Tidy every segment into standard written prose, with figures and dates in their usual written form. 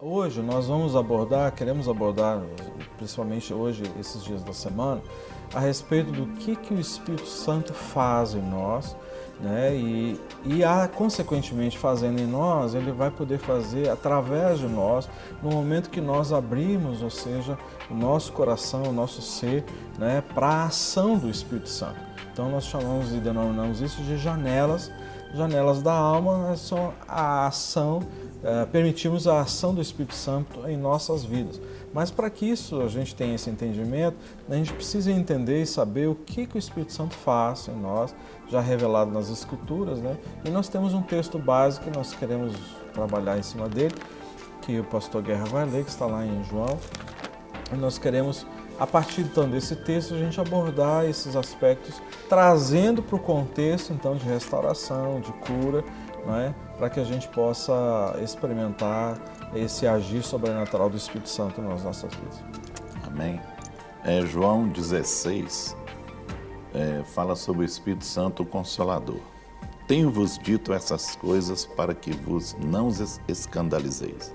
Hoje nós queremos abordar, principalmente hoje, esses dias da semana, a respeito do que o Espírito Santo faz em nós, né? Consequentemente, fazendo em nós, ele vai poder fazer através de nós, no momento que nós abrimos, ou seja, o nosso coração, o nosso ser, né, para a ação do Espírito Santo. Então nós chamamos e denominamos isso de janelas da alma, são a ação, permitimos a ação do Espírito Santo em nossas vidas. Mas para que isso a gente tenha esse entendimento, a gente precisa entender e saber o que o Espírito Santo faz em nós, já revelado nas Escrituras, né? E nós temos um texto básico que nós queremos trabalhar em cima dele, que o pastor Guerra vai ler, que está lá em João. E nós queremos, a partir então desse texto, a gente abordar esses aspectos, trazendo para o contexto então de restauração, de cura, né? Para que a gente possa experimentar esse agir sobrenatural do Espírito Santo nas nossas vidas. Amém. João 16 fala sobre o Espírito Santo, o Consolador. Tenho-vos dito essas coisas para que vos não escandalizeis.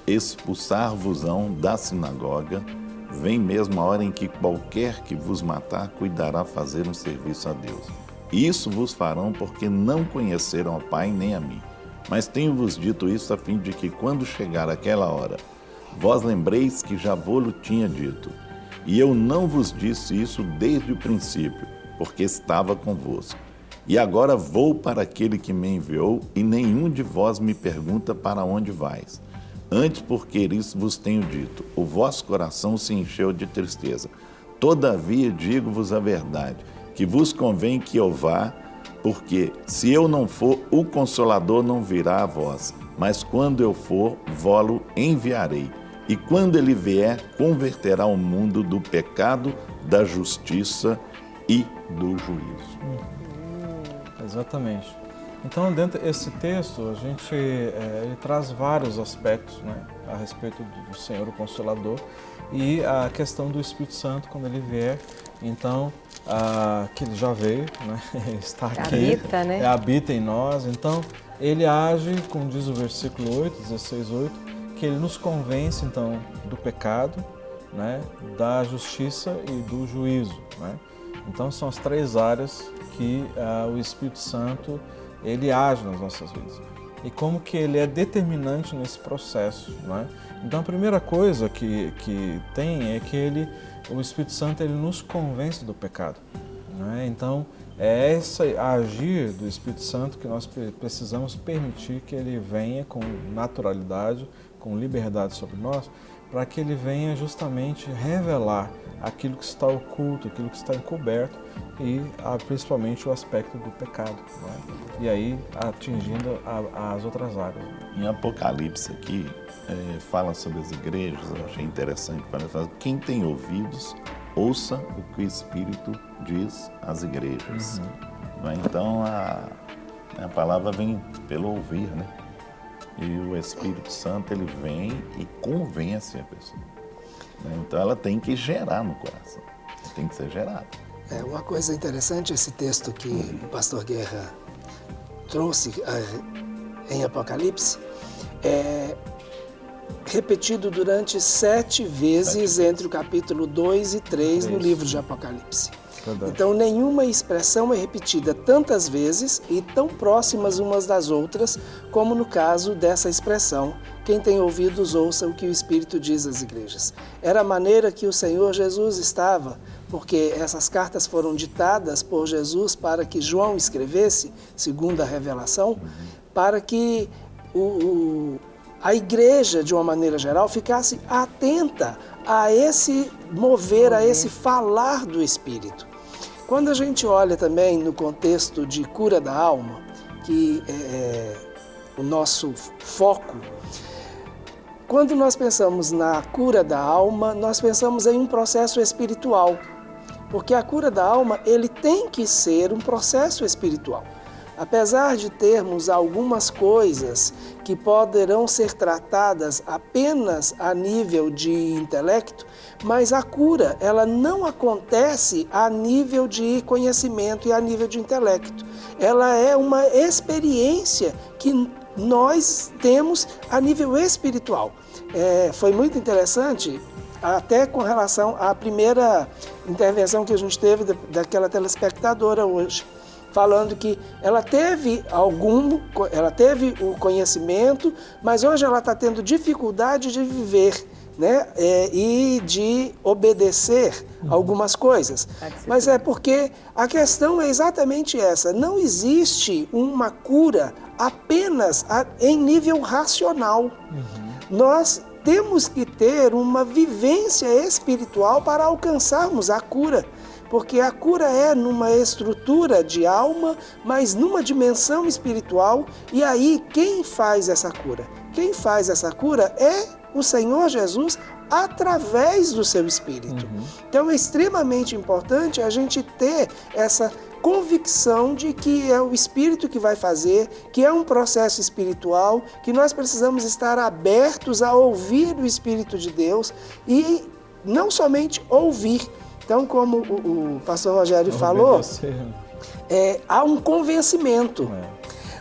Expulsar-vos-ão da sinagoga, vem mesmo a hora em que qualquer que vos matar cuidará fazer um serviço a Deus. Isso vos farão porque não conheceram ao Pai nem a mim. Mas tenho-vos dito isso a fim de que, quando chegar aquela hora, vós lembreis que já vô-lo tinha dito. E eu não vos disse isso desde o princípio, porque estava convosco. E agora vou para aquele que me enviou, e nenhum de vós me pergunta para onde vais. Antes, porque isso vos tenho dito, o vosso coração se encheu de tristeza. Todavia, digo-vos a verdade, que vos convém que eu vá, porque se eu não for, o Consolador não virá a vós. Mas quando eu for, vó-lo enviarei. E quando ele vier, converterá o mundo do pecado, da justiça e do juízo. Exatamente. Então, dentro desse texto, a gente ele traz vários aspectos, né, a respeito do Senhor, o Consolador, e a questão do Espírito Santo quando ele vier. Então, que ele já veio, né, está aqui, habita em nós. Então, ele age, como diz o versículo 8, 16:8, que ele nos convence, então, do pecado, né, da justiça e do juízo, né? Então, são as três áreas que o Espírito Santo ele age nas nossas vidas. E como que ele é determinante nesse processo, né? Então, a primeira coisa que tem é que o Espírito Santo ele nos convence do pecado, né? Então, é esse agir do Espírito Santo que nós precisamos permitir que ele venha com naturalidade, com liberdade sobre nós, para que ele venha justamente revelar aquilo que está oculto, aquilo que está encoberto e principalmente o aspecto do pecado, né? E aí atingindo as outras áreas. Em Apocalipse aqui, fala sobre as igrejas, eu achei interessante, fala, quem tem ouvidos, ouça o que o Espírito diz às igrejas. Então a palavra vem pelo ouvir, né? E o Espírito Santo ele vem e convence a pessoa, né? Então ela tem que gerar no coração, tem que ser gerada. Uma coisa interessante, esse texto que o pastor Guerra trouxe em Apocalipse, é repetido durante 7 vezes entre o capítulo 2 e 3 no livro de Apocalipse. Verdade. Então, nenhuma expressão é repetida tantas vezes e tão próximas umas das outras, como no caso dessa expressão, quem tem ouvidos ouça o que o Espírito diz às igrejas. Era a maneira que o Senhor Jesus estava, porque essas cartas foram ditadas por Jesus para que João escrevesse, segundo a revelação, para que a igreja, de uma maneira geral, ficasse atenta a esse mover, a esse falar do Espírito. Quando a gente olha também no contexto de cura da alma, que é o nosso foco, quando nós pensamos na cura da alma, nós pensamos em um processo espiritual, porque a cura da alma ele tem que ser um processo espiritual. Apesar de termos algumas coisas que poderão ser tratadas apenas a nível de intelecto, mas a cura ela não acontece a nível de conhecimento e a nível de intelecto. Ela é uma experiência que nós temos a nível espiritual. Foi muito interessante, até com relação à primeira intervenção que a gente teve daquela telespectadora hoje, falando que ela teve o conhecimento, mas hoje ela está tendo dificuldade de viver, né? E de obedecer algumas coisas. Mas é porque a questão é exatamente essa. Não existe uma cura apenas em nível racional. Nós temos que ter uma vivência espiritual para alcançarmos a cura. Porque a cura é numa estrutura de alma, mas numa dimensão espiritual. E aí, quem faz essa cura? Quem faz essa cura é o Senhor Jesus através do seu Espírito. Então é extremamente importante a gente ter essa convicção de que é o Espírito que vai fazer, que é um processo espiritual, que nós precisamos estar abertos a ouvir o Espírito de Deus e não somente ouvir. Então, como o pastor Rogério falou, há um convencimento.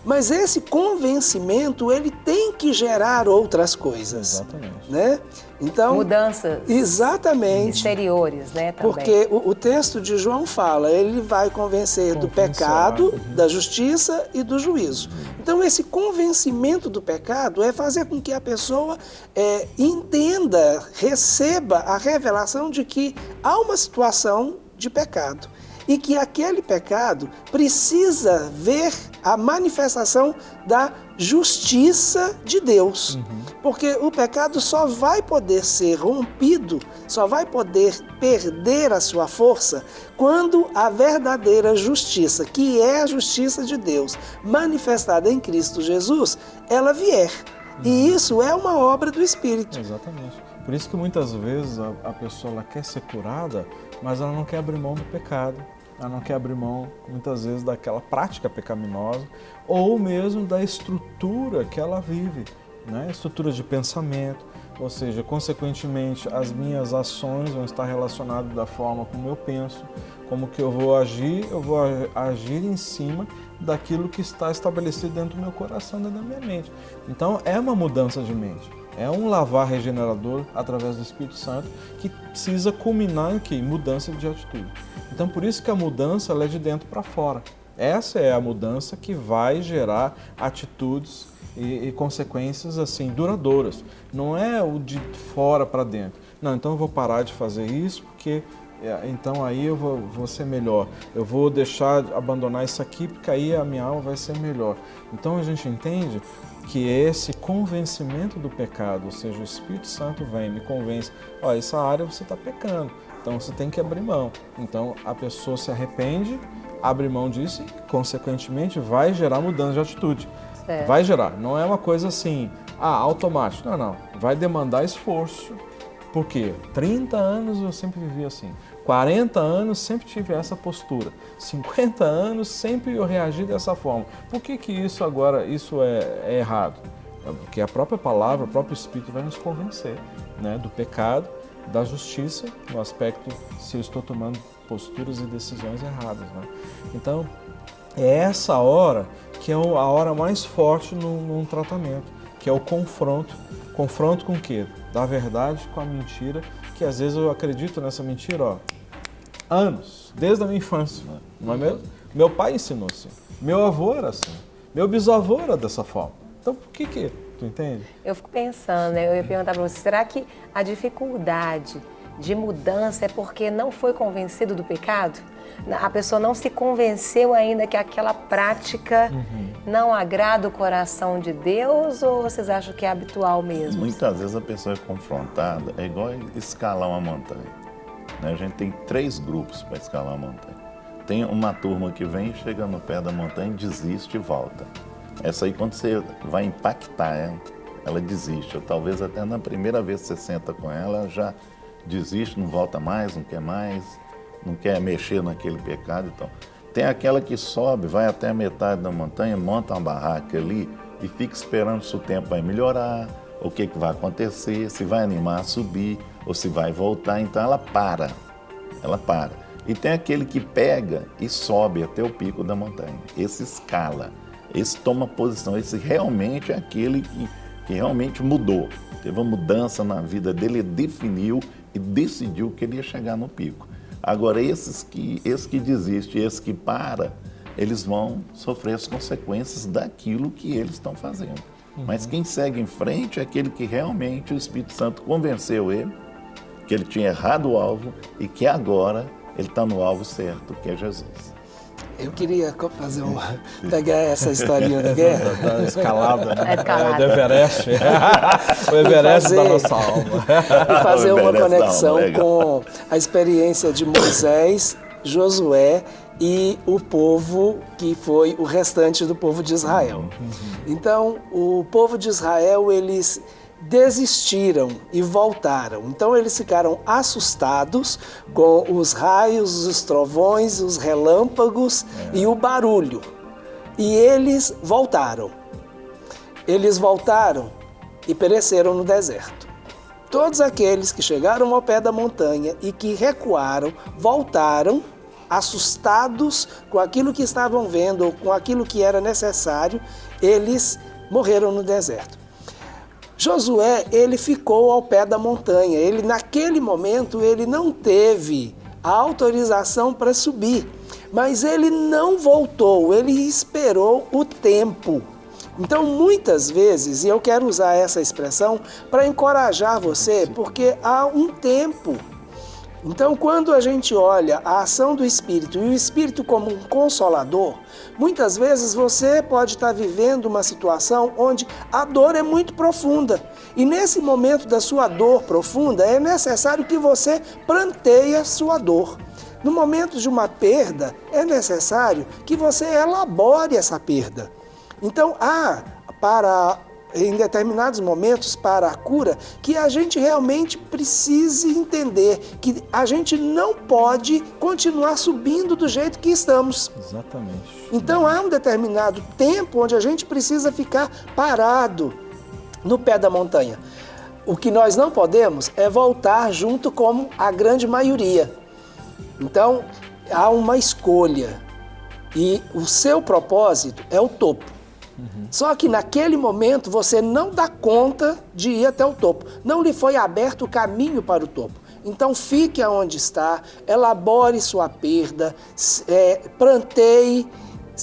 Mas esse convencimento, ele tem que gerar outras coisas. Exatamente. Né? Então, mudanças exteriores, né? Também. Porque o texto de João fala, ele vai convencer do pecado, da justiça e do juízo. Então, esse convencimento do pecado é fazer com que a pessoa entenda, receba a revelação de que há uma situação de pecado. E que aquele pecado precisa ver a manifestação da justiça de Deus. Porque o pecado só vai poder ser rompido, só vai poder perder a sua força quando a verdadeira justiça, que é a justiça de Deus, manifestada em Cristo Jesus, ela vier. E isso é uma obra do Espírito. Exatamente. Por isso que muitas vezes a pessoa ela quer ser curada, mas ela não quer abrir mão do pecado, ela não quer abrir mão, muitas vezes, daquela prática pecaminosa, ou mesmo da estrutura que ela vive, né? Estrutura de pensamento, ou seja, consequentemente, as minhas ações vão estar relacionadas da forma como eu penso, como que eu vou agir em cima daquilo que está estabelecido dentro do meu coração, dentro da minha mente. Então, é uma mudança de mente. É um lavar regenerador através do Espírito Santo que precisa culminar em quê? Mudança de atitude. Então, por isso que a mudança ela é de dentro para fora. Essa é a mudança que vai gerar atitudes e consequências assim duradouras. Não é o de fora para dentro. Não, então eu vou parar de fazer isso porque então aí eu vou ser melhor. Eu vou deixar de abandonar isso aqui porque aí a minha alma vai ser melhor. Então a gente entende que esse convencimento do pecado, ou seja, o Espírito Santo vem e me convence, olha, essa área você está pecando, então você tem que abrir mão. Então a pessoa se arrepende, abre mão disso e, consequentemente, vai gerar mudança de atitude. Vai gerar, não é uma coisa assim, automático, não, vai demandar esforço. Por quê? 30 anos eu sempre vivi assim, 40 anos sempre tive essa postura, 50 anos sempre eu reagi dessa forma. Por que isso agora é errado? Porque a própria palavra, o próprio Espírito vai nos convencer, né, do pecado, da justiça, no aspecto se eu estou tomando posturas e decisões erradas. Né? Então, é essa hora que é a hora mais forte num tratamento, que é o confronto. Confronto com o quê? Da verdade com a mentira, que às vezes eu acredito nessa mentira, anos, desde a minha infância, não é mesmo? Meu pai ensinou assim, meu avô era assim, meu bisavô era dessa forma. Então, por que tu entende? Eu fico pensando, eu ia perguntar para você, será que a dificuldade de mudança é porque não foi convencido do pecado? A pessoa não se convenceu ainda que aquela prática não agrada o coração de Deus, ou vocês acham que é habitual mesmo? Muitas vezes a pessoa é confrontada, é igual escalar uma montanha. A gente tem 3 grupos para escalar uma montanha. Tem uma turma que vem, chega no pé da montanha, desiste e volta. Essa aí, quando você vai impactar ela desiste. Ou talvez até na primeira vez que você senta com ela já desiste, não volta mais, não quer mexer naquele pecado. Então, tem aquela que sobe, vai até a metade da montanha, monta uma barraca ali e fica esperando se o tempo vai melhorar, o que vai acontecer, se vai animar a subir ou se vai voltar. Então ela para. E tem aquele que pega e sobe até o pico da montanha. Esse escala. esse toma posição, esse realmente é aquele que realmente mudou. Teve uma mudança na vida dele, ele definiu e decidiu que ele ia chegar no pico. Agora, esse que desiste, esse que para, eles vão sofrer as consequências daquilo que eles estão fazendo. Mas quem segue em frente é aquele que realmente o Espírito Santo convenceu ele, que ele tinha errado o alvo e que agora ele está no alvo certo, que é Jesus. Eu queria pegar essa historinha da guerra. Da escalada, né? A escalada. Do Everest. O Everest da nossa alma. E fazer O uma Everest da conexão alma, legal. com a experiência de Moisés, Josué e o povo que foi o restante do povo de Israel. Então, o povo de Israel, eles desistiram e voltaram. Então eles ficaram assustados com os raios, os trovões, os relâmpagos e o barulho. E eles voltaram. Eles voltaram e pereceram no deserto. Todos aqueles que chegaram ao pé da montanha e que recuaram, voltaram assustados com aquilo que estavam vendo ou com aquilo que era necessário, eles morreram no deserto. Josué, ele ficou ao pé da montanha. Ele, naquele momento, ele não teve a autorização para subir, mas ele não voltou, ele esperou o tempo. Então, muitas vezes, e eu quero usar essa expressão para encorajar você, porque há um tempo. Então, quando a gente olha a ação do Espírito e o Espírito como um consolador, muitas vezes você pode estar vivendo uma situação onde a dor é muito profunda. E nesse momento da sua dor profunda, é necessário que você pranteie a sua dor. No momento de uma perda, é necessário que você elabore essa perda. Então, em determinados momentos para a cura, que a gente realmente precise entender que a gente não pode continuar subindo do jeito que estamos. Exatamente. Então há um determinado tempo onde a gente precisa ficar parado no pé da montanha. O que nós não podemos é voltar junto como a grande maioria. Então há uma escolha e o seu propósito é o topo. Só que naquele momento você não dá conta de ir até o topo. Não lhe foi aberto o caminho para o topo. Então fique aonde está, elabore sua perda, pranteie,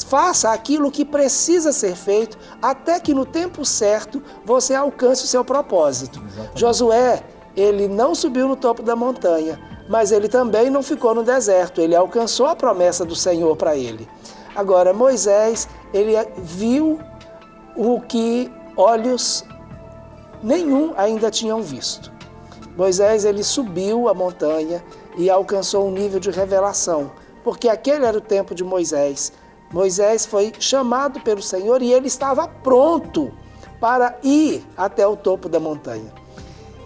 faça aquilo que precisa ser feito até que no tempo certo você alcance o seu propósito. Exatamente. Josué, ele não subiu no topo da montanha, mas ele também não ficou no deserto. Ele alcançou a promessa do Senhor para ele. Agora, Moisés, ele viu o que olhos nenhum ainda tinham visto. Moisés, ele subiu a montanha e alcançou um nível de revelação, porque aquele era o tempo de Moisés. Moisés foi chamado pelo Senhor e ele estava pronto para ir até o topo da montanha.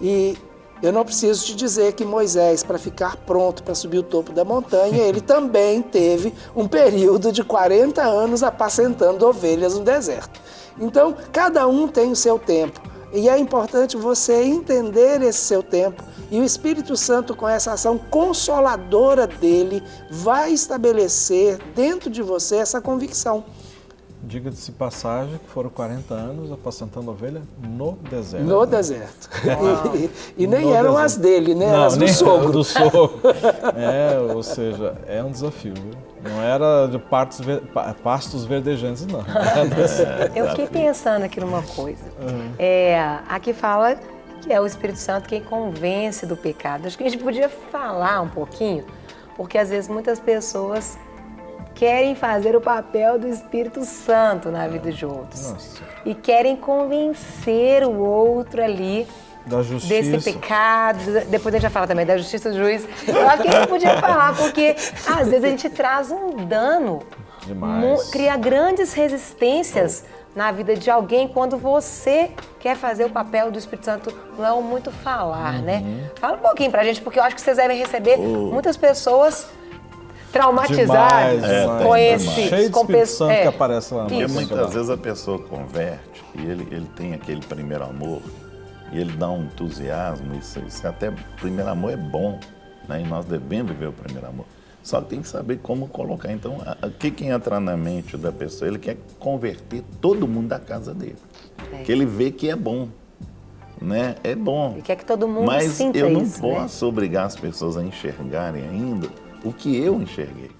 E eu não preciso te dizer que Moisés, para ficar pronto para subir o topo da montanha, ele também teve um período de 40 anos apacentando ovelhas no deserto. Então, cada um tem o seu tempo. E é importante você entender esse seu tempo. E o Espírito Santo, com essa ação consoladora dele, vai estabelecer dentro de você essa convicção. Diga-se passagem que foram 40 anos apacentando ovelha no deserto. No deserto. E nem eram as dele, né? Não, as do nem sogro. Do sogro. Ou seja, é um desafio, viu? Não era de pastos verdejantes, não. Eu fiquei pensando aqui numa coisa. Aqui fala que é o Espírito Santo quem convence do pecado. Acho que a gente podia falar um pouquinho, porque às vezes muitas pessoas querem fazer o papel do Espírito Santo na vida de outros. Nossa. E querem convencer o outro ali da justiça. Desse pecado. Depois a gente vai falar também da justiça do juiz. Eu acho que a gente podia falar, porque às vezes a gente traz um dano. Demais. Cria grandes resistências na vida de alguém quando você quer fazer o papel do Espírito Santo. Não é um muito falar, né? Fala um pouquinho pra gente, porque eu acho que vocês devem receber muitas pessoas traumatizadas com esse... Cheio de Espírito Santo que aparece lá. Porque muitas vezes a pessoa converte e ele tem aquele primeiro amor e ele dá um entusiasmo, isso até o primeiro amor é bom, né? E nós devemos viver o primeiro amor. Só que tem que saber como colocar. Então, o que entra na mente da pessoa? Ele quer converter todo mundo da casa dele. Que ele vê que é bom. Né? É bom. Ele quer que todo mundo mas sinta eu não isso, posso obrigar as pessoas a enxergarem ainda o que eu enxerguei.